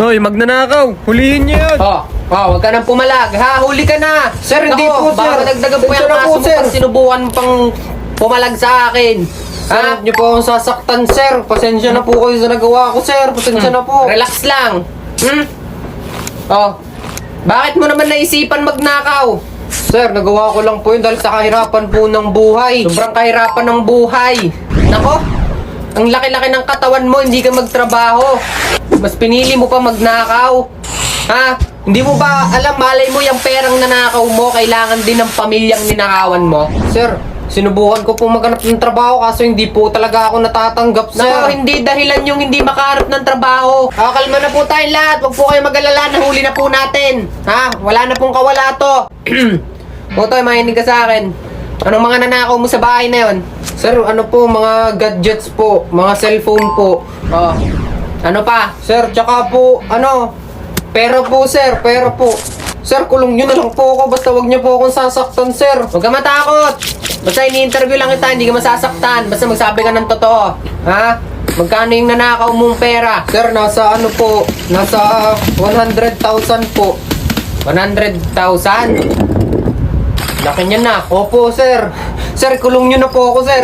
Hoy, magnanakaw! Hulihin niyo yun! Huwag ka nang pumalag, ha? Huli ka na! Sir, hindi po, sir. Baka dagdagan po Pasensya yung na po, kaso mo sir. pag sinubukan mo pang pumalag sa akin. Sir, huwag niyo po akong sasaktan, sir. Pasensya na po kayo sa nagawa ko, sir. Pasensya na po. Relax lang. Bakit mo naman naisipan magnakaw? Sir, nagawa ko lang po yun dahil sa kahirapan po ng buhay. Sobrang kahirapan ng buhay. Nako, ang laki-laki ng katawan mo, hindi ka magtrabaho. Mas pinili mo pa magnakaw. Ha? Hindi mo ba alam, malay mo yung perang nanakaw mo, kailangan din ng pamilyang ninakawan mo? Sir, sinubukan ko po maghanap ng trabaho kaso hindi po talaga ako natatanggap, sir. Nako, hindi dahilan yung hindi makaharap ng trabaho. Kalma na po tayong lahat. Huwag po kayo mag-alala. Nahuli na po natin. Ha? Wala na pong kawala to. Toy, mahinig ka sa akin. Anong mga nanakaw mo sa bahay na yon? Sir, ano po, mga gadgets po, mga cellphone po. Ano pa? Sir, tsaka po, pera po, sir, pera po. Sir, kulong nyo na lang po ako, basta wag niyo po akong sasaktan, sir. Huwag ka matakot. Basta ini-interview lang kita, hindi ka masasaktan. Basta magsabi ka ng totoo. Ha? Magkano yung nanakaw mong pera? Sir, nasa 100,000 po. 100,000? Laki niya na. Opo, sir. Sir, kulong nyo na po ako, sir.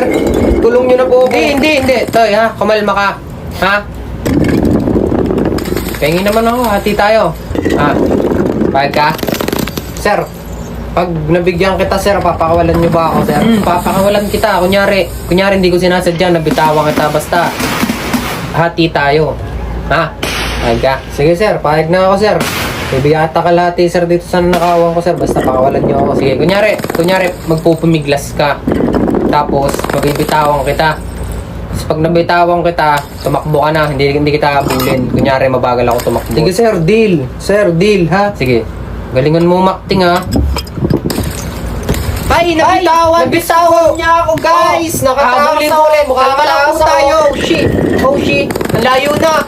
Kulong nyo na po ako. Hindi. Toy, ha? Kumalma ka. Ha? Pengi naman ako. Hati tayo. Ha? Pahig ka? Sir, pag nabigyan kita, sir, papakawalan nyo ba ako, sir? Papakawalan kita. Kunyari hindi ko sinasadya. Nabitawan kita. Basta, hati tayo. Ha? Pahig ka? Sige, sir, pahig na ako, sir. Bibigyan kita kalahati, sir, dito sa nakawang ko, sir. Basta pakawalan nyo ako. Sige, kunyari magpupumiglas ka. Tapos, mabibitawan kita. Tapos pag nabitawan kita, tumakbo ka na. Hindi kita habulin. Kunyari, mabagal ako tumakbo. Sige, sir, deal. Sir, deal, ha? Sige. Galingan mo umakting, ha? Ay, nabitawan niya ako, guys. Nakatakas Habulin ako. ulit. Mukha Kalma lang malakas po ako. tayo. Oh, shit. Ang layo na.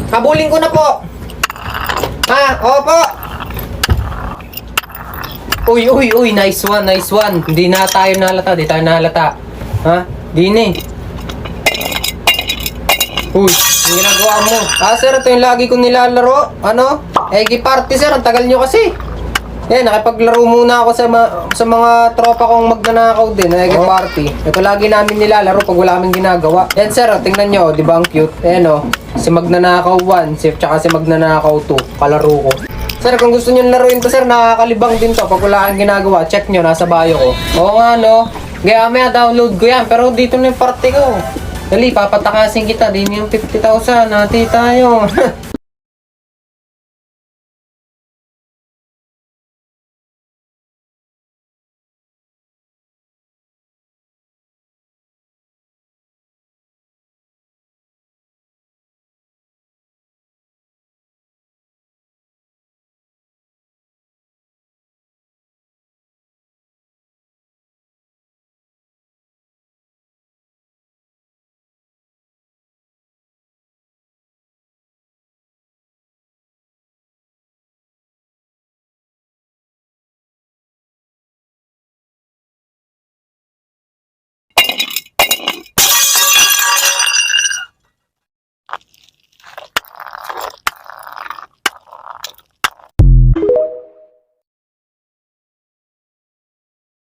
Habulin ko na po. Ha? Opo. Uy. Nice one. Hindi na tayo nahalata. Di tayo nahalata. Ha? Di na eh. Uy, ang ginagawa mo. Sir, ito yung lagi kong nilalaro. Eggy party, sir. Ang tagal nyo kasi. Nakipaglaro muna ako sa mga tropa kong magnanakaw din. Eggy party. Ito lagi namin nilalaro pag wala kaming ginagawa. Yan, sir. Tingnan nyo. Di ba ang cute? Si Magnanakaw 1, tsaka si Magnanakaw 2. Kalaro ko. Sir, kung gusto nyo laruin to, sir, nakakalibang din to. Pag wala kang ginagawa, check nyo. Nasa bio ko. Oo nga, no? Kaya may download ko yan. Pero dito na yung party ko. Dali, papatakasin kita. Di yung 50,000. Nati tayo.